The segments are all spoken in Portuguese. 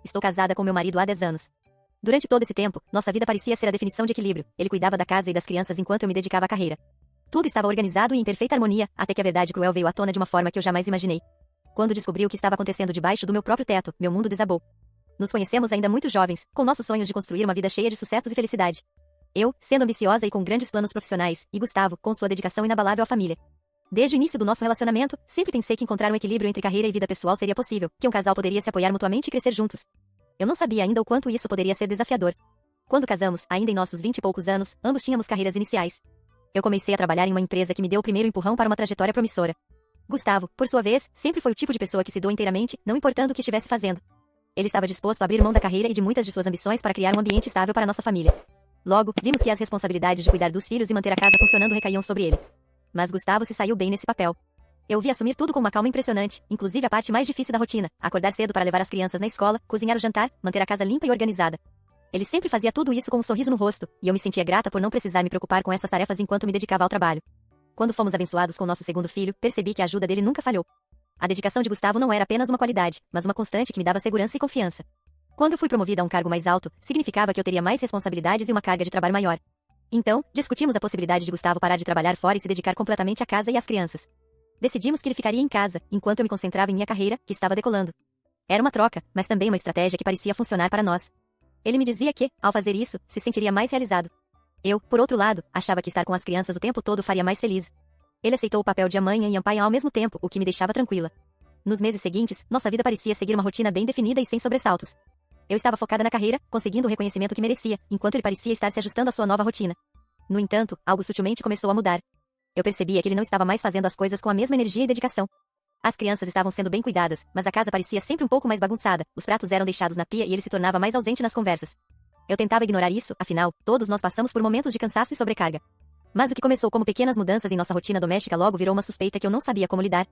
estou casada com meu marido há 10 anos. Durante todo esse tempo, nossa vida parecia ser a definição de equilíbrio. Ele cuidava da casa e das crianças enquanto eu me dedicava à carreira. Tudo estava organizado e em perfeita harmonia, até que a verdade cruel veio à tona de uma forma que eu jamais imaginei. Quando descobri o que estava acontecendo debaixo do meu próprio teto, meu mundo desabou. Nos conhecemos ainda muito jovens, com nossos sonhos de construir uma vida cheia de sucessos e felicidade. Eu, sendo ambiciosa e com grandes planos profissionais, e Gustavo, com sua dedicação inabalável à família. Desde o início do nosso relacionamento, sempre pensei que encontrar um equilíbrio entre carreira e vida pessoal seria possível, que um casal poderia se apoiar mutuamente e crescer juntos. Eu não sabia ainda o quanto isso poderia ser desafiador. Quando casamos, ainda em nossos 20 e poucos anos, ambos tínhamos carreiras iniciais. Eu comecei a trabalhar em uma empresa que me deu o primeiro empurrão para uma trajetória promissora. Gustavo, por sua vez, sempre foi o tipo de pessoa que se doa inteiramente, não importando o que estivesse fazendo. Ele estava disposto a abrir mão da carreira e de muitas de suas ambições para criar um ambiente estável para nossa família. Logo, vimos que as responsabilidades de cuidar dos filhos e manter a casa funcionando recaíam sobre ele. Mas Gustavo se saiu bem nesse papel. Eu vi assumir tudo com uma calma impressionante, inclusive a parte mais difícil da rotina, acordar cedo para levar as crianças na escola, cozinhar o jantar, manter a casa limpa e organizada. Ele sempre fazia tudo isso com um sorriso no rosto, e eu me sentia grata por não precisar me preocupar com essas tarefas enquanto me dedicava ao trabalho. Quando fomos abençoados com nosso segundo filho, percebi que a ajuda dele nunca falhou. A dedicação de Gustavo não era apenas uma qualidade, mas uma constante que me dava segurança e confiança. Quando eu fui promovida a um cargo mais alto, significava que eu teria mais responsabilidades e uma carga de trabalho maior. Então, discutimos a possibilidade de Gustavo parar de trabalhar fora e se dedicar completamente à casa e às crianças. Decidimos que ele ficaria em casa, enquanto eu me concentrava em minha carreira, que estava decolando. Era uma troca, mas também uma estratégia que parecia funcionar para nós. Ele me dizia que, ao fazer isso, se sentiria mais realizado. Eu, por outro lado, achava que estar com as crianças o tempo todo faria mais feliz. Ele aceitou o papel de mãe e pai ao mesmo tempo, o que me deixava tranquila. Nos meses seguintes, nossa vida parecia seguir uma rotina bem definida e sem sobressaltos. Eu estava focada na carreira, conseguindo o reconhecimento que merecia, enquanto ele parecia estar se ajustando à sua nova rotina. No entanto, algo sutilmente começou a mudar. Eu percebia que ele não estava mais fazendo as coisas com a mesma energia e dedicação. As crianças estavam sendo bem cuidadas, mas a casa parecia sempre um pouco mais bagunçada, os pratos eram deixados na pia e ele se tornava mais ausente nas conversas. Eu tentava ignorar isso, afinal, todos nós passamos por momentos de cansaço e sobrecarga. Mas o que começou como pequenas mudanças em nossa rotina doméstica logo virou uma suspeita que eu não sabia como lidar.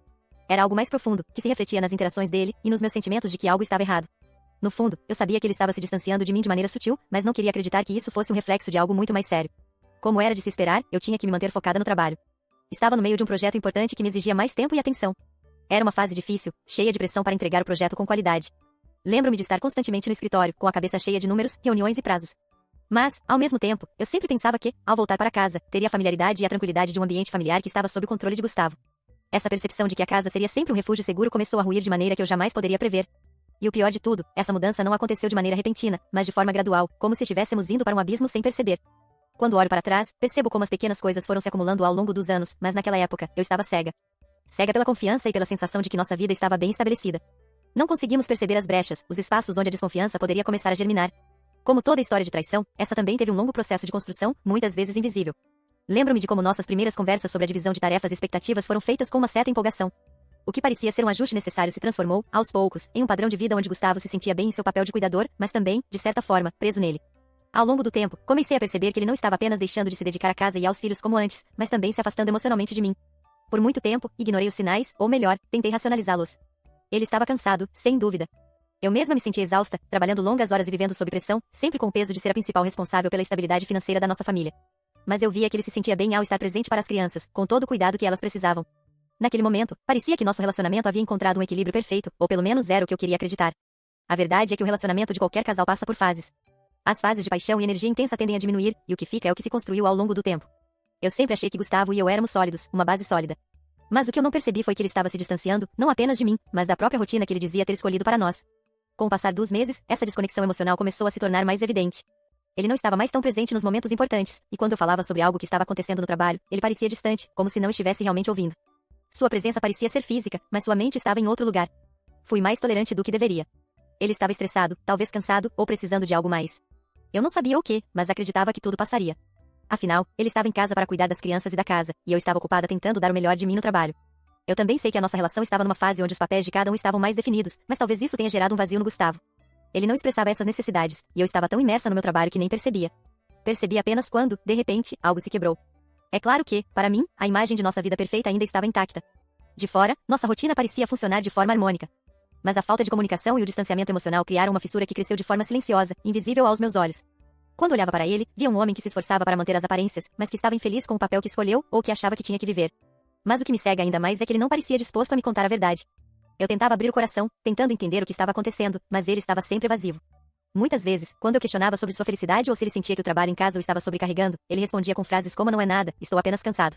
Era algo mais profundo, que se refletia nas interações dele e nos meus sentimentos de que algo estava errado. No fundo, eu sabia que ele estava se distanciando de mim de maneira sutil, mas não queria acreditar que isso fosse um reflexo de algo muito mais sério. Como era de se esperar, eu tinha que me manter focada no trabalho. Estava no meio de um projeto importante que me exigia mais tempo e atenção. Era uma fase difícil, cheia de pressão para entregar o projeto com qualidade. Lembro-me de estar constantemente no escritório, com a cabeça cheia de números, reuniões e prazos. Mas, ao mesmo tempo, eu sempre pensava que, ao voltar para casa, teria a familiaridade e a tranquilidade de um ambiente familiar que estava sob o controle de Gustavo. Essa percepção de que a casa seria sempre um refúgio seguro começou a ruir de maneira que eu jamais poderia prever. E o pior de tudo, essa mudança não aconteceu de maneira repentina, mas de forma gradual, como se estivéssemos indo para um abismo sem perceber. Quando olho para trás, percebo como as pequenas coisas foram se acumulando ao longo dos anos, mas naquela época, eu estava cega. Cega pela confiança e pela sensação de que nossa vida estava bem estabelecida. Não conseguimos perceber as brechas, os espaços onde a desconfiança poderia começar a germinar. Como toda história de traição, essa também teve um longo processo de construção, muitas vezes invisível. Lembro-me de como nossas primeiras conversas sobre a divisão de tarefas e expectativas foram feitas com uma certa empolgação. O que parecia ser um ajuste necessário se transformou, aos poucos, em um padrão de vida onde Gustavo se sentia bem em seu papel de cuidador, mas também, de certa forma, preso nele. Ao longo do tempo, comecei a perceber que ele não estava apenas deixando de se dedicar à casa e aos filhos como antes, mas também se afastando emocionalmente de mim. Por muito tempo, ignorei os sinais, ou melhor, tentei racionalizá-los. Ele estava cansado, sem dúvida. Eu mesma me sentia exausta, trabalhando longas horas e vivendo sob pressão, sempre com o peso de ser a principal responsável pela estabilidade financeira da nossa família. Mas eu via que ele se sentia bem ao estar presente para as crianças, com todo o cuidado que elas precisavam. Naquele momento, parecia que nosso relacionamento havia encontrado um equilíbrio perfeito, ou pelo menos era o que eu queria acreditar. A verdade é que o relacionamento de qualquer casal passa por fases. As fases de paixão e energia intensa tendem a diminuir, e o que fica é o que se construiu ao longo do tempo. Eu sempre achei que Gustavo e eu éramos sólidos, uma base sólida. Mas o que eu não percebi foi que ele estava se distanciando, não apenas de mim, mas da própria rotina que ele dizia ter escolhido para nós. Com o passar dos meses, essa desconexão emocional começou a se tornar mais evidente. Ele não estava mais tão presente nos momentos importantes, e quando eu falava sobre algo que estava acontecendo no trabalho, ele parecia distante, como se não estivesse realmente ouvindo. Sua presença parecia ser física, mas sua mente estava em outro lugar. Fui mais tolerante do que deveria. Ele estava estressado, talvez cansado, ou precisando de algo mais. Eu não sabia o que, mas acreditava que tudo passaria. Afinal, ele estava em casa para cuidar das crianças e da casa, e eu estava ocupada tentando dar o melhor de mim no trabalho. Eu também sei que a nossa relação estava numa fase onde os papéis de cada um estavam mais definidos, mas talvez isso tenha gerado um vazio no Gustavo. Ele não expressava essas necessidades, e eu estava tão imersa no meu trabalho que nem percebia. Percebi apenas quando, de repente, algo se quebrou. É claro que, para mim, a imagem de nossa vida perfeita ainda estava intacta. De fora, nossa rotina parecia funcionar de forma harmônica. Mas a falta de comunicação e o distanciamento emocional criaram uma fissura que cresceu de forma silenciosa, invisível aos meus olhos. Quando olhava para ele, via um homem que se esforçava para manter as aparências, mas que estava infeliz com o papel que escolheu ou que achava que tinha que viver. Mas o que me cega ainda mais é que ele não parecia disposto a me contar a verdade. Eu tentava abrir o coração, tentando entender o que estava acontecendo, mas ele estava sempre evasivo. Muitas vezes, quando eu questionava sobre sua felicidade ou se ele sentia que o trabalho em casa o estava sobrecarregando, ele respondia com frases como não é nada, estou apenas cansado.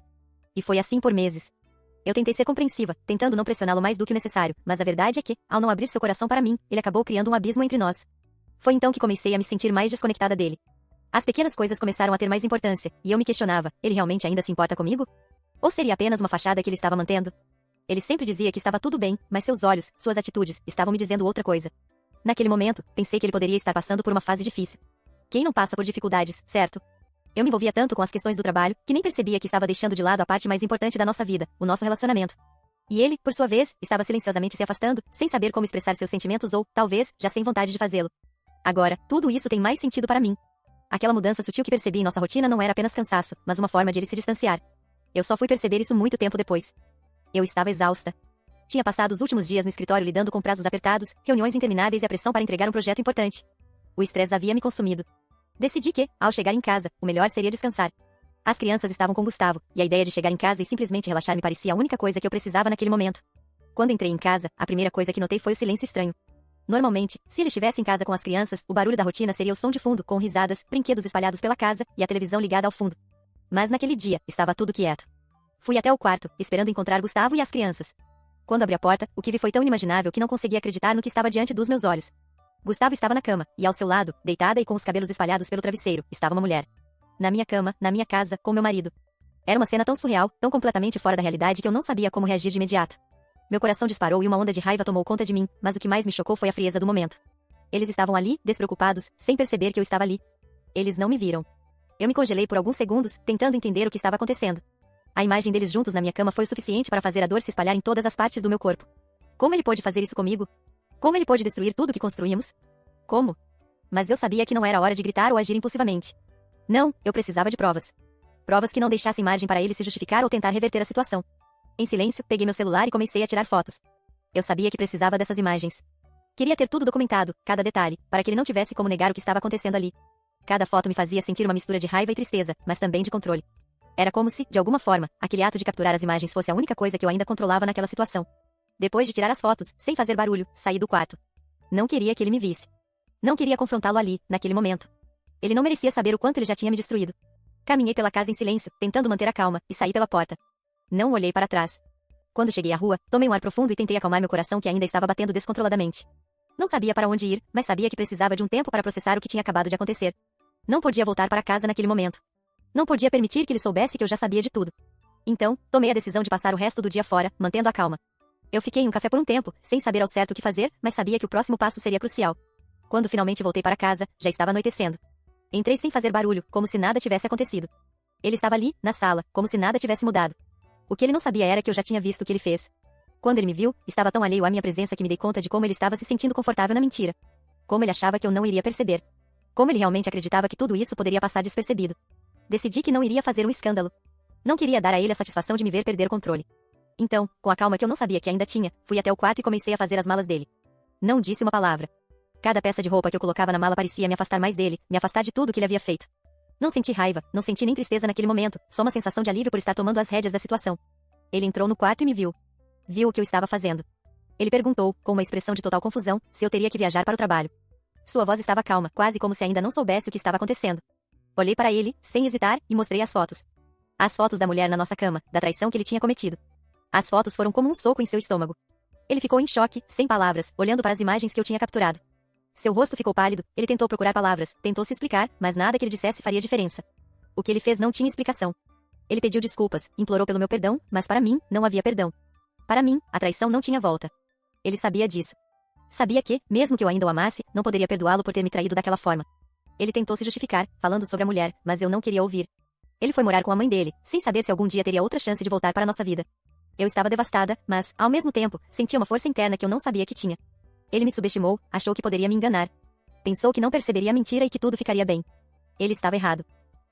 E foi assim por meses. Eu tentei ser compreensiva, tentando não pressioná-lo mais do que o necessário, mas a verdade é que, ao não abrir seu coração para mim, ele acabou criando um abismo entre nós. Foi então que comecei a me sentir mais desconectada dele. As pequenas coisas começaram a ter mais importância, e eu me questionava, ele realmente ainda se importa comigo? Ou seria apenas uma fachada que ele estava mantendo? Ele sempre dizia que estava tudo bem, mas seus olhos, suas atitudes, estavam me dizendo outra coisa. Naquele momento, pensei que ele poderia estar passando por uma fase difícil. Quem não passa por dificuldades, certo? Eu me envolvia tanto com as questões do trabalho, que nem percebia que estava deixando de lado a parte mais importante da nossa vida, o nosso relacionamento. E ele, por sua vez, estava silenciosamente se afastando, sem saber como expressar seus sentimentos ou, talvez, já sem vontade de fazê-lo. Agora, tudo isso tem mais sentido para mim. Aquela mudança sutil que percebi em nossa rotina não era apenas cansaço, mas uma forma de ele se distanciar. Eu só fui perceber isso muito tempo depois. Eu estava exausta. Tinha passado os últimos dias no escritório lidando com prazos apertados, reuniões intermináveis e a pressão para entregar um projeto importante. O estresse havia me consumido. Decidi que, ao chegar em casa, o melhor seria descansar. As crianças estavam com Gustavo, e a ideia de chegar em casa e simplesmente relaxar me parecia a única coisa que eu precisava naquele momento. Quando entrei em casa, a primeira coisa que notei foi o silêncio estranho. Normalmente, se ele estivesse em casa com as crianças, o barulho da rotina seria o som de fundo, com risadas, brinquedos espalhados pela casa e a televisão ligada ao fundo. Mas naquele dia, estava tudo quieto. Fui até o quarto, esperando encontrar Gustavo e as crianças. Quando abri a porta, o que vi foi tão inimaginável que não conseguia acreditar no que estava diante dos meus olhos. Gustavo estava na cama, e ao seu lado, deitada e com os cabelos espalhados pelo travesseiro, estava uma mulher. Na minha cama, na minha casa, com meu marido. Era uma cena tão surreal, tão completamente fora da realidade que eu não sabia como reagir de imediato. Meu coração disparou e uma onda de raiva tomou conta de mim, mas o que mais me chocou foi a frieza do momento. Eles estavam ali, despreocupados, sem perceber que eu estava ali. Eles não me viram. Eu me congelei por alguns segundos, tentando entender o que estava acontecendo. A imagem deles juntos na minha cama foi o suficiente para fazer a dor se espalhar em todas as partes do meu corpo. Como ele pôde fazer isso comigo? Como ele pôde destruir tudo que construímos? Como? Mas eu sabia que não era hora de gritar ou agir impulsivamente. Não, eu precisava de provas. Provas que não deixassem margem para ele se justificar ou tentar reverter a situação. Em silêncio, peguei meu celular e comecei a tirar fotos. Eu sabia que precisava dessas imagens. Queria ter tudo documentado, cada detalhe, para que ele não tivesse como negar o que estava acontecendo ali. Cada foto me fazia sentir uma mistura de raiva e tristeza, mas também de controle. Era como se, de alguma forma, aquele ato de capturar as imagens fosse a única coisa que eu ainda controlava naquela situação. Depois de tirar as fotos, sem fazer barulho, saí do quarto. Não queria que ele me visse. Não queria confrontá-lo ali, naquele momento. Ele não merecia saber o quanto ele já tinha me destruído. Caminhei pela casa em silêncio, tentando manter a calma, e saí pela porta. Não olhei para trás. Quando cheguei à rua, tomei um ar profundo e tentei acalmar meu coração que ainda estava batendo descontroladamente. Não sabia para onde ir, mas sabia que precisava de um tempo para processar o que tinha acabado de acontecer. Não podia voltar para casa naquele momento. Não podia permitir que ele soubesse que eu já sabia de tudo. Então, tomei a decisão de passar o resto do dia fora, mantendo a calma. Eu fiquei em um café por um tempo, sem saber ao certo o que fazer, mas sabia que o próximo passo seria crucial. Quando finalmente voltei para casa, já estava anoitecendo. Entrei sem fazer barulho, como se nada tivesse acontecido. Ele estava ali, na sala, como se nada tivesse mudado. O que ele não sabia era que eu já tinha visto o que ele fez. Quando ele me viu, estava tão alheio à minha presença que me dei conta de como ele estava se sentindo confortável na mentira. Como ele achava que eu não iria perceber. Como ele realmente acreditava que tudo isso poderia passar despercebido. Decidi que não iria fazer um escândalo. Não queria dar a ele a satisfação de me ver perder o controle. Então, com a calma que eu não sabia que ainda tinha, fui até o quarto e comecei a fazer as malas dele. Não disse uma palavra. Cada peça de roupa que eu colocava na mala parecia me afastar mais dele, me afastar de tudo que ele havia feito. Não senti raiva, não senti nem tristeza naquele momento, só uma sensação de alívio por estar tomando as rédeas da situação. Ele entrou no quarto e me viu. Viu o que eu estava fazendo. Ele perguntou, com uma expressão de total confusão, se eu teria que viajar para o trabalho. Sua voz estava calma, quase como se ainda não soubesse o que estava acontecendo. Olhei para ele, sem hesitar, e mostrei as fotos. As fotos da mulher na nossa cama, da traição que ele tinha cometido. As fotos foram como um soco em seu estômago. Ele ficou em choque, sem palavras, olhando para as imagens que eu tinha capturado. Seu rosto ficou pálido, ele tentou procurar palavras, tentou se explicar, mas nada que ele dissesse faria diferença. O que ele fez não tinha explicação. Ele pediu desculpas, implorou pelo meu perdão, mas para mim, não havia perdão. Para mim, a traição não tinha volta. Ele sabia disso. Sabia que, mesmo que eu ainda o amasse, não poderia perdoá-lo por ter me traído daquela forma. Ele tentou se justificar, falando sobre a mulher, mas eu não queria ouvir. Ele foi morar com a mãe dele, sem saber se algum dia teria outra chance de voltar para nossa vida. Eu estava devastada, mas, ao mesmo tempo, sentia uma força interna que eu não sabia que tinha. Ele me subestimou, achou que poderia me enganar. Pensou que não perceberia a mentira e que tudo ficaria bem. Ele estava errado.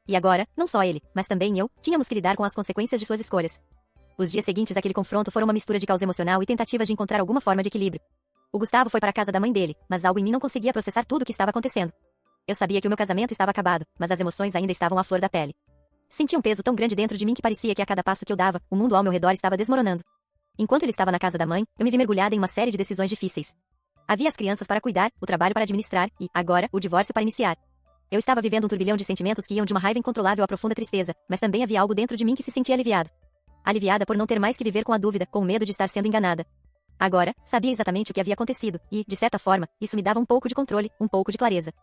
E agora, não só ele, mas também eu, tínhamos que lidar com as consequências de suas escolhas. Os dias seguintes àquele confronto foram uma mistura de caos emocional e tentativas de encontrar alguma forma de equilíbrio. O Gustavo foi para a casa da mãe dele, mas algo em mim não conseguia processar tudo o que estava acontecendo. Eu sabia que o meu casamento estava acabado, mas as emoções ainda estavam à flor da pele. Senti um peso tão grande dentro de mim que parecia que a cada passo que eu dava, o mundo ao meu redor estava desmoronando. Enquanto ele estava na casa da mãe, eu me vi mergulhada em uma série de decisões difíceis. Havia as crianças para cuidar, o trabalho para administrar e, agora, o divórcio para iniciar. Eu estava vivendo um turbilhão de sentimentos que iam de uma raiva incontrolável à profunda tristeza, mas também havia algo dentro de mim que se sentia aliviado. Aliviada por não ter mais que viver com a dúvida, com o medo de estar sendo enganada. Agora, sabia exatamente o que havia acontecido, e, de certa forma, isso me dava um pouco de controle, um pouco de clareza.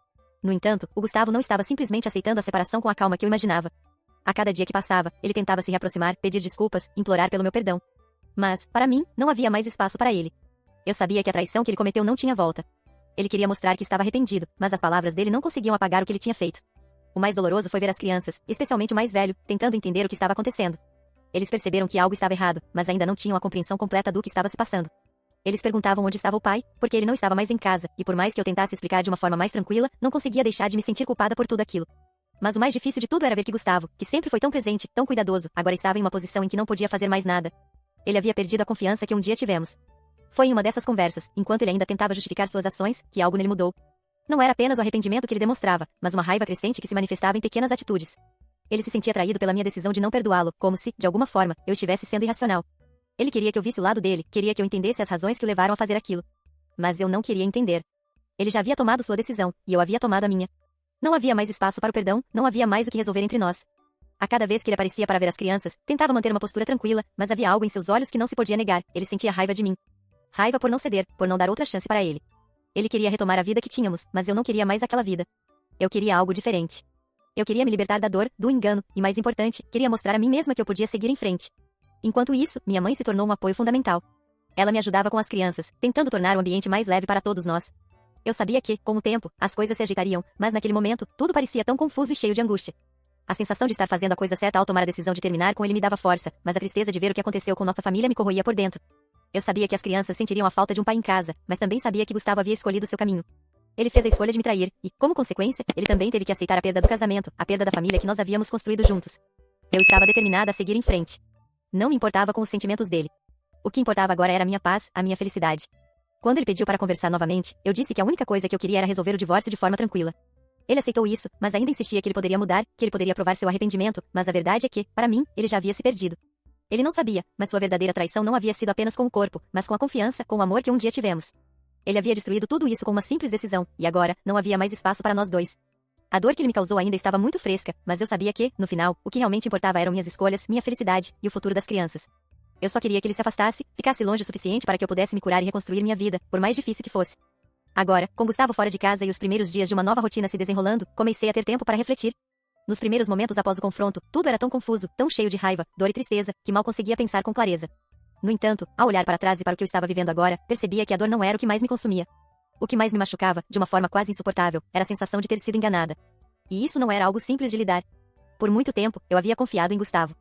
No entanto, o Gustavo não estava simplesmente aceitando a separação com a calma que eu imaginava. A cada dia que passava, ele tentava se reaproximar, pedir desculpas, implorar pelo meu perdão. Mas, para mim, não havia mais espaço para ele. Eu sabia que a traição que ele cometeu não tinha volta. Ele queria mostrar que estava arrependido, mas as palavras dele não conseguiam apagar o que ele tinha feito. O mais doloroso foi ver as crianças, especialmente o mais velho, tentando entender o que estava acontecendo. Eles perceberam que algo estava errado, mas ainda não tinham a compreensão completa do que estava se passando. Eles perguntavam onde estava o pai, porque ele não estava mais em casa, e por mais que eu tentasse explicar de uma forma mais tranquila, não conseguia deixar de me sentir culpada por tudo aquilo. Mas o mais difícil de tudo era ver que Gustavo, que sempre foi tão presente, tão cuidadoso, agora estava em uma posição em que não podia fazer mais nada. Ele havia perdido a confiança que um dia tivemos. Foi em uma dessas conversas, enquanto ele ainda tentava justificar suas ações, que algo nele mudou. Não era apenas o arrependimento que ele demonstrava, mas uma raiva crescente que se manifestava em pequenas atitudes. Ele se sentia traído pela minha decisão de não perdoá-lo, como se, de alguma forma, eu estivesse sendo irracional. Ele queria que eu visse o lado dele, queria que eu entendesse as razões que o levaram a fazer aquilo. Mas eu não queria entender. Ele já havia tomado sua decisão, e eu havia tomado a minha. Não havia mais espaço para o perdão, não havia mais o que resolver entre nós. A cada vez que ele aparecia para ver as crianças, tentava manter uma postura tranquila, mas havia algo em seus olhos que não se podia negar, ele sentia raiva de mim. Raiva por não ceder, por não dar outra chance para ele. Ele queria retomar a vida que tínhamos, mas eu não queria mais aquela vida. Eu queria algo diferente. Eu queria me libertar da dor, do engano, e mais importante, queria mostrar a mim mesma que eu podia seguir em frente. Enquanto isso, minha mãe se tornou um apoio fundamental. Ela me ajudava com as crianças, tentando tornar o ambiente mais leve para todos nós. Eu sabia que, com o tempo, as coisas se ajeitariam, mas naquele momento, tudo parecia tão confuso e cheio de angústia. A sensação de estar fazendo a coisa certa ao tomar a decisão de terminar com ele me dava força, mas a tristeza de ver o que aconteceu com nossa família me corroía por dentro. Eu sabia que as crianças sentiriam a falta de um pai em casa, mas também sabia que Gustavo havia escolhido seu caminho. Ele fez a escolha de me trair, e, como consequência, ele também teve que aceitar a perda do casamento, a perda da família que nós havíamos construído juntos. Eu estava determinada a seguir em frente. Não me importava com os sentimentos dele. O que importava agora era a minha paz, a minha felicidade. Quando ele pediu para conversar novamente, eu disse que a única coisa que eu queria era resolver o divórcio de forma tranquila. Ele aceitou isso, mas ainda insistia que ele poderia mudar, que ele poderia provar seu arrependimento, mas a verdade é que, para mim, ele já havia se perdido. Ele não sabia, mas sua verdadeira traição não havia sido apenas com o corpo, mas com a confiança, com o amor que um dia tivemos. Ele havia destruído tudo isso com uma simples decisão, e agora, não havia mais espaço para nós dois. A dor que ele me causou ainda estava muito fresca, mas eu sabia que, no final, o que realmente importava eram minhas escolhas, minha felicidade, e o futuro das crianças. Eu só queria que ele se afastasse, ficasse longe o suficiente para que eu pudesse me curar e reconstruir minha vida, por mais difícil que fosse. Agora, com Gustavo fora de casa e os primeiros dias de uma nova rotina se desenrolando, comecei a ter tempo para refletir. Nos primeiros momentos após o confronto, tudo era tão confuso, tão cheio de raiva, dor e tristeza, que mal conseguia pensar com clareza. No entanto, ao olhar para trás e para o que eu estava vivendo agora, percebia que a dor não era o que mais me consumia. O que mais me machucava, de uma forma quase insuportável, era a sensação de ter sido enganada. E isso não era algo simples de lidar. Por muito tempo, eu havia confiado em Gustavo.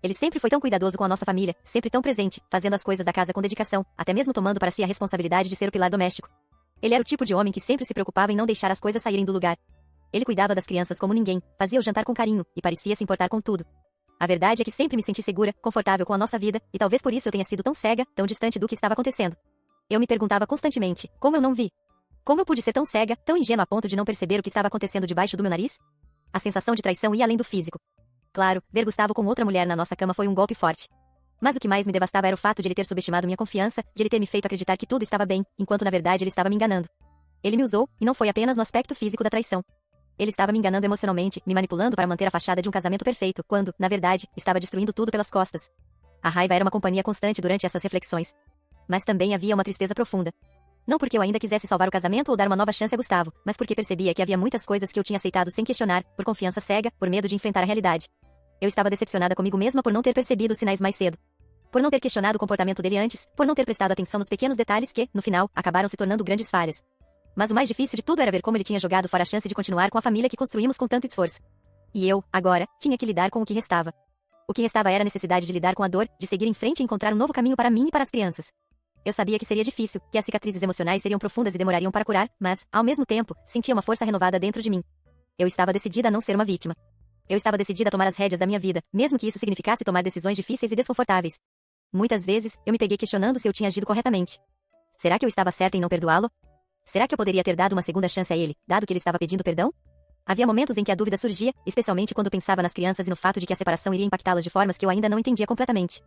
Ele sempre foi tão cuidadoso com a nossa família, sempre tão presente, fazendo as coisas da casa com dedicação, até mesmo tomando para si a responsabilidade de ser o pilar doméstico. Ele era o tipo de homem que sempre se preocupava em não deixar as coisas saírem do lugar. Ele cuidava das crianças como ninguém, fazia o jantar com carinho, e parecia se importar com tudo. A verdade é que sempre me senti segura, confortável com a nossa vida, e talvez por isso eu tenha sido tão cega, tão distante do que estava acontecendo. Eu me perguntava constantemente, como eu não vi? Como eu pude ser tão cega, tão ingênua a ponto de não perceber o que estava acontecendo debaixo do meu nariz? A sensação de traição ia além do físico. Claro, ver Gustavo com outra mulher na nossa cama foi um golpe forte. Mas o que mais me devastava era o fato de ele ter subestimado minha confiança, de ele ter me feito acreditar que tudo estava bem, enquanto na verdade ele estava me enganando. Ele me usou, e não foi apenas no aspecto físico da traição. Ele estava me enganando emocionalmente, me manipulando para manter a fachada de um casamento perfeito, quando, na verdade, estava destruindo tudo pelas costas. A raiva era uma companhia constante durante essas reflexões. Mas também havia uma tristeza profunda. Não porque eu ainda quisesse salvar o casamento ou dar uma nova chance a Gustavo, mas porque percebia que havia muitas coisas que eu tinha aceitado sem questionar, por confiança cega, por medo de enfrentar a realidade. Eu estava decepcionada comigo mesma por não ter percebido os sinais mais cedo. Por não ter questionado o comportamento dele antes, por não ter prestado atenção nos pequenos detalhes que, no final, acabaram se tornando grandes falhas. Mas o mais difícil de tudo era ver como ele tinha jogado fora a chance de continuar com a família que construímos com tanto esforço. E eu, agora, tinha que lidar com o que restava. O que restava era a necessidade de lidar com a dor, de seguir em frente e encontrar um novo caminho para mim e para as crianças. Eu sabia que seria difícil, que as cicatrizes emocionais seriam profundas e demorariam para curar, mas, ao mesmo tempo, sentia uma força renovada dentro de mim. Eu estava decidida a não ser uma vítima. Eu estava decidida a tomar as rédeas da minha vida, mesmo que isso significasse tomar decisões difíceis e desconfortáveis. Muitas vezes, eu me peguei questionando se eu tinha agido corretamente. Será que eu estava certa em não perdoá-lo? Será que eu poderia ter dado uma segunda chance a ele, dado que ele estava pedindo perdão? Havia momentos em que a dúvida surgia, especialmente quando pensava nas crianças e no fato de que a separação iria impactá-las de formas que eu ainda não entendia completamente.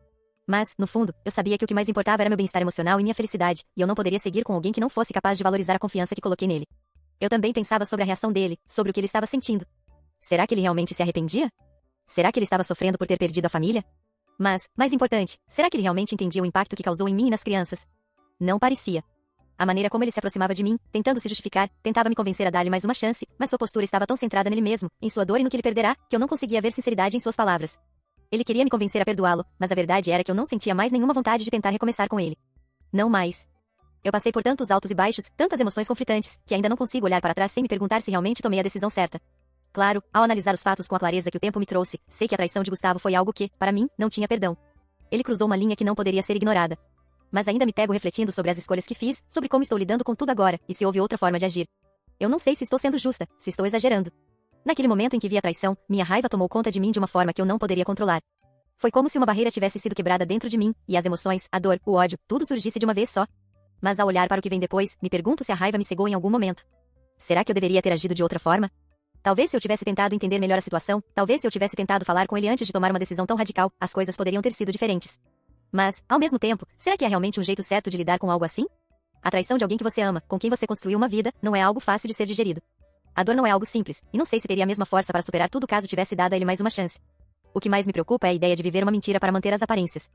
Mas, no fundo, eu sabia que o que mais importava era meu bem-estar emocional e minha felicidade, e eu não poderia seguir com alguém que não fosse capaz de valorizar a confiança que coloquei nele. Eu também pensava sobre a reação dele, sobre o que ele estava sentindo. Será que ele realmente se arrependia? Será que ele estava sofrendo por ter perdido a família? Mas, mais importante, será que ele realmente entendia o impacto que causou em mim e nas crianças? Não parecia. A maneira como ele se aproximava de mim, tentando se justificar, tentava me convencer a dar-lhe mais uma chance, mas sua postura estava tão centrada nele mesmo, em sua dor e no que ele perderá, que eu não conseguia ver sinceridade em suas palavras. Ele queria me convencer a perdoá-lo, mas a verdade era que eu não sentia mais nenhuma vontade de tentar recomeçar com ele. Não mais. Eu passei por tantos altos e baixos, tantas emoções conflitantes, que ainda não consigo olhar para trás sem me perguntar se realmente tomei a decisão certa. Claro, ao analisar os fatos com a clareza que o tempo me trouxe, sei que a traição de Gustavo foi algo que, para mim, não tinha perdão. Ele cruzou uma linha que não poderia ser ignorada. Mas ainda me pego refletindo sobre as escolhas que fiz, sobre como estou lidando com tudo agora, e se houve outra forma de agir. Eu não sei se estou sendo justa, se estou exagerando. Naquele momento em que vi a traição, minha raiva tomou conta de mim de uma forma que eu não poderia controlar. Foi como se uma barreira tivesse sido quebrada dentro de mim, e as emoções, a dor, o ódio, tudo surgisse de uma vez só. Mas ao olhar para o que vem depois, me pergunto se a raiva me cegou em algum momento. Será que eu deveria ter agido de outra forma? Talvez se eu tivesse tentado entender melhor a situação, talvez se eu tivesse tentado falar com ele antes de tomar uma decisão tão radical, as coisas poderiam ter sido diferentes. Mas, ao mesmo tempo, será que há realmente um jeito certo de lidar com algo assim? A traição de alguém que você ama, com quem você construiu uma vida, não é algo fácil de ser digerido. A dor não é algo simples, e não sei se teria a mesma força para superar tudo caso tivesse dado a ele mais uma chance. O que mais me preocupa é a ideia de viver uma mentira para manter as aparências.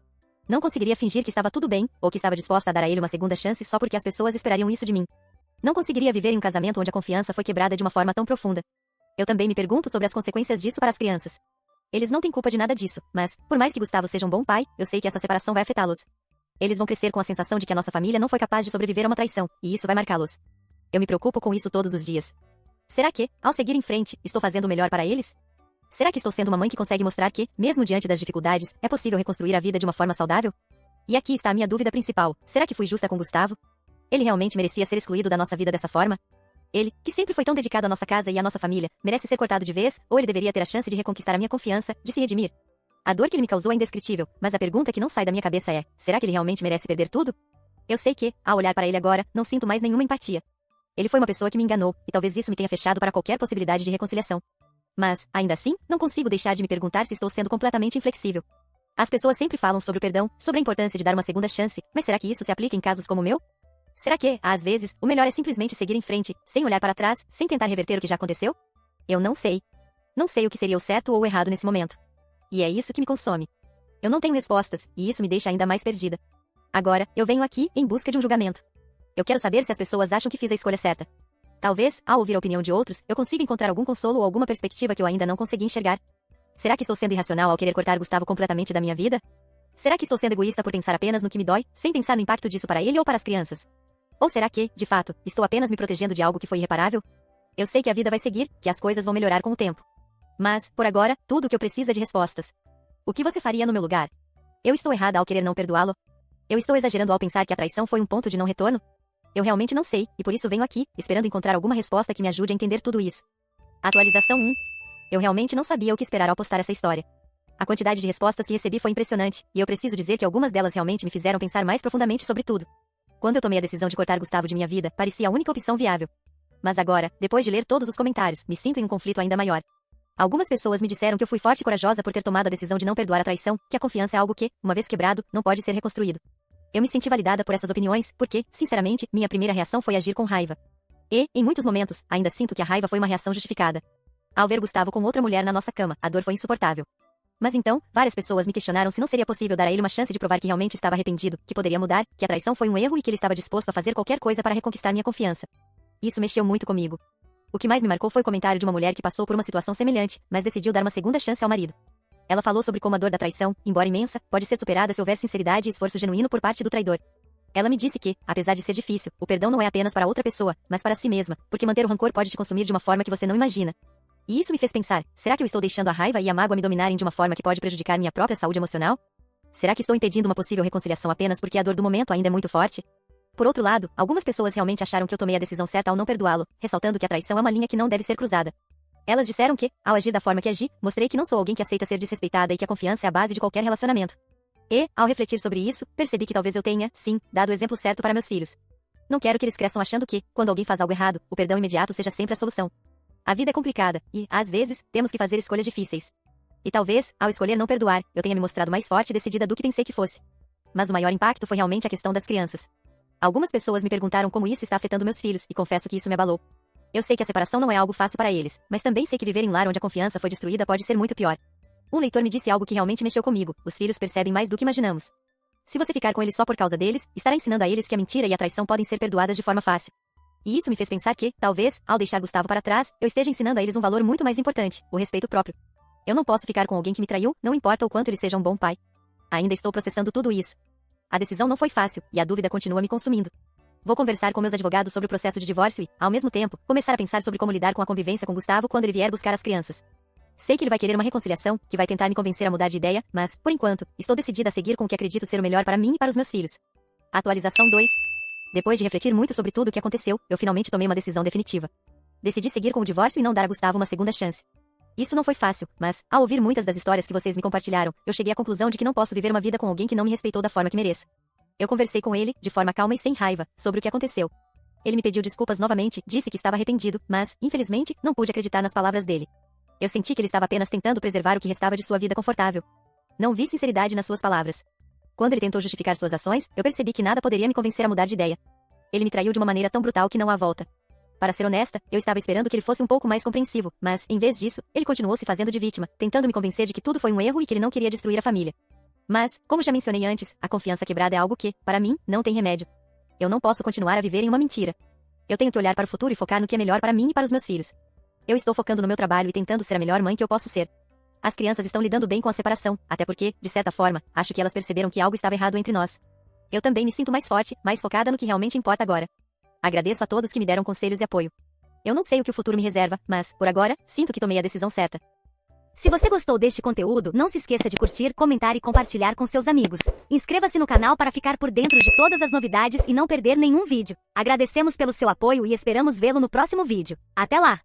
Não conseguiria fingir que estava tudo bem, ou que estava disposta a dar a ele uma segunda chance só porque as pessoas esperariam isso de mim. Não conseguiria viver em um casamento onde a confiança foi quebrada de uma forma tão profunda. Eu também me pergunto sobre as consequências disso para as crianças. Eles não têm culpa de nada disso, mas, por mais que Gustavo seja um bom pai, eu sei que essa separação vai afetá-los. Eles vão crescer com a sensação de que a nossa família não foi capaz de sobreviver a uma traição, e isso vai marcá-los. Eu me preocupo com isso todos os dias. Será que, ao seguir em frente, estou fazendo o melhor para eles? Será que estou sendo uma mãe que consegue mostrar que, mesmo diante das dificuldades, é possível reconstruir a vida de uma forma saudável? E aqui está a minha dúvida principal: será que fui justa com Gustavo? Ele realmente merecia ser excluído da nossa vida dessa forma? Ele, que sempre foi tão dedicado à nossa casa e à nossa família, merece ser cortado de vez, ou ele deveria ter a chance de reconquistar a minha confiança, de se redimir? A dor que ele me causou é indescritível, mas a pergunta que não sai da minha cabeça é: será que ele realmente merece perder tudo? Eu sei que, ao olhar para ele agora, não sinto mais nenhuma empatia. Ele foi uma pessoa que me enganou, e talvez isso me tenha fechado para qualquer possibilidade de reconciliação. Mas, ainda assim, não consigo deixar de me perguntar se estou sendo completamente inflexível. As pessoas sempre falam sobre o perdão, sobre a importância de dar uma segunda chance, mas será que isso se aplica em casos como o meu? Será que, às vezes, o melhor é simplesmente seguir em frente, sem olhar para trás, sem tentar reverter o que já aconteceu? Eu não sei. Não sei o que seria o certo ou o errado nesse momento. E é isso que me consome. Eu não tenho respostas, e isso me deixa ainda mais perdida. Agora, eu venho aqui, em busca de um julgamento. Eu quero saber se as pessoas acham que fiz a escolha certa. Talvez, ao ouvir a opinião de outros, eu consiga encontrar algum consolo ou alguma perspectiva que eu ainda não consegui enxergar. Será que estou sendo irracional ao querer cortar Gustavo completamente da minha vida? Será que estou sendo egoísta por pensar apenas no que me dói, sem pensar no impacto disso para ele ou para as crianças? Ou será que, de fato, estou apenas me protegendo de algo que foi irreparável? Eu sei que a vida vai seguir, que as coisas vão melhorar com o tempo. Mas, por agora, tudo o que eu preciso é de respostas. O que você faria no meu lugar? Eu estou errada ao querer não perdoá-lo? Eu estou exagerando ao pensar que a traição foi um ponto de não retorno? Eu realmente não sei, e por isso venho aqui, esperando encontrar alguma resposta que me ajude a entender tudo isso. Atualização 1. Eu realmente não sabia o que esperar ao postar essa história. A quantidade de respostas que recebi foi impressionante, e eu preciso dizer que algumas delas realmente me fizeram pensar mais profundamente sobre tudo. Quando eu tomei a decisão de cortar Gustavo de minha vida, parecia a única opção viável. Mas agora, depois de ler todos os comentários, me sinto em um conflito ainda maior. Algumas pessoas me disseram que eu fui forte e corajosa por ter tomado a decisão de não perdoar a traição, que a confiança é algo que, uma vez quebrado, não pode ser reconstruído. Eu me senti validada por essas opiniões, porque, sinceramente, minha primeira reação foi agir com raiva. E, em muitos momentos, ainda sinto que a raiva foi uma reação justificada. Ao ver Gustavo com outra mulher na nossa cama, a dor foi insuportável. Mas então, várias pessoas me questionaram se não seria possível dar a ele uma chance de provar que realmente estava arrependido, que poderia mudar, que a traição foi um erro e que ele estava disposto a fazer qualquer coisa para reconquistar minha confiança. Isso mexeu muito comigo. O que mais me marcou foi o comentário de uma mulher que passou por uma situação semelhante, mas decidiu dar uma segunda chance ao marido. Ela falou sobre como a dor da traição, embora imensa, pode ser superada se houver sinceridade e esforço genuíno por parte do traidor. Ela me disse que, apesar de ser difícil, o perdão não é apenas para outra pessoa, mas para si mesma, porque manter o rancor pode te consumir de uma forma que você não imagina. E isso me fez pensar: será que eu estou deixando a raiva e a mágoa me dominarem de uma forma que pode prejudicar minha própria saúde emocional? Será que estou impedindo uma possível reconciliação apenas porque a dor do momento ainda é muito forte? Por outro lado, algumas pessoas realmente acharam que eu tomei a decisão certa ao não perdoá-lo, ressaltando que a traição é uma linha que não deve ser cruzada. Elas disseram que, ao agir da forma que agi, mostrei que não sou alguém que aceita ser desrespeitada e que a confiança é a base de qualquer relacionamento. E, ao refletir sobre isso, percebi que talvez eu tenha, sim, dado o exemplo certo para meus filhos. Não quero que eles cresçam achando que, quando alguém faz algo errado, o perdão imediato seja sempre a solução. A vida é complicada, e, às vezes, temos que fazer escolhas difíceis. E talvez, ao escolher não perdoar, eu tenha me mostrado mais forte e decidida do que pensei que fosse. Mas o maior impacto foi realmente a questão das crianças. Algumas pessoas me perguntaram como isso está afetando meus filhos, e confesso que isso me abalou. Eu sei que a separação não é algo fácil para eles, mas também sei que viver em lar onde a confiança foi destruída pode ser muito pior. Um leitor me disse algo que realmente mexeu comigo: os filhos percebem mais do que imaginamos. Se você ficar com eles só por causa deles, estará ensinando a eles que a mentira e a traição podem ser perdoadas de forma fácil. E isso me fez pensar que, talvez, ao deixar Gustavo para trás, eu esteja ensinando a eles um valor muito mais importante: o respeito próprio. Eu não posso ficar com alguém que me traiu, não importa o quanto ele seja um bom pai. Ainda estou processando tudo isso. A decisão não foi fácil, e a dúvida continua me consumindo. Vou conversar com meus advogados sobre o processo de divórcio e, ao mesmo tempo, começar a pensar sobre como lidar com a convivência com Gustavo quando ele vier buscar as crianças. Sei que ele vai querer uma reconciliação, que vai tentar me convencer a mudar de ideia, mas, por enquanto, estou decidida a seguir com o que acredito ser o melhor para mim e para os meus filhos. Atualização 2. Depois de refletir muito sobre tudo o que aconteceu, eu finalmente tomei uma decisão definitiva. Decidi seguir com o divórcio e não dar a Gustavo uma segunda chance. Isso não foi fácil, mas, ao ouvir muitas das histórias que vocês me compartilharam, eu cheguei à conclusão de que não posso viver uma vida com alguém que não me respeitou da forma que mereço. Eu conversei com ele, de forma calma e sem raiva, sobre o que aconteceu. Ele me pediu desculpas novamente, disse que estava arrependido, mas, infelizmente, não pude acreditar nas palavras dele. Eu senti que ele estava apenas tentando preservar o que restava de sua vida confortável. Não vi sinceridade nas suas palavras. Quando ele tentou justificar suas ações, eu percebi que nada poderia me convencer a mudar de ideia. Ele me traiu de uma maneira tão brutal que não há volta. Para ser honesta, eu estava esperando que ele fosse um pouco mais compreensivo, mas, em vez disso, ele continuou se fazendo de vítima, tentando me convencer de que tudo foi um erro e que ele não queria destruir a família. Mas, como já mencionei antes, a confiança quebrada é algo que, para mim, não tem remédio. Eu não posso continuar a viver em uma mentira. Eu tenho que olhar para o futuro e focar no que é melhor para mim e para os meus filhos. Eu estou focando no meu trabalho e tentando ser a melhor mãe que eu posso ser. As crianças estão lidando bem com a separação, até porque, de certa forma, acho que elas perceberam que algo estava errado entre nós. Eu também me sinto mais forte, mais focada no que realmente importa agora. Agradeço a todos que me deram conselhos e apoio. Eu não sei o que o futuro me reserva, mas, por agora, sinto que tomei a decisão certa. Se você gostou deste conteúdo, não se esqueça de curtir, comentar e compartilhar com seus amigos. Inscreva-se no canal para ficar por dentro de todas as novidades e não perder nenhum vídeo. Agradecemos pelo seu apoio e esperamos vê-lo no próximo vídeo. Até lá!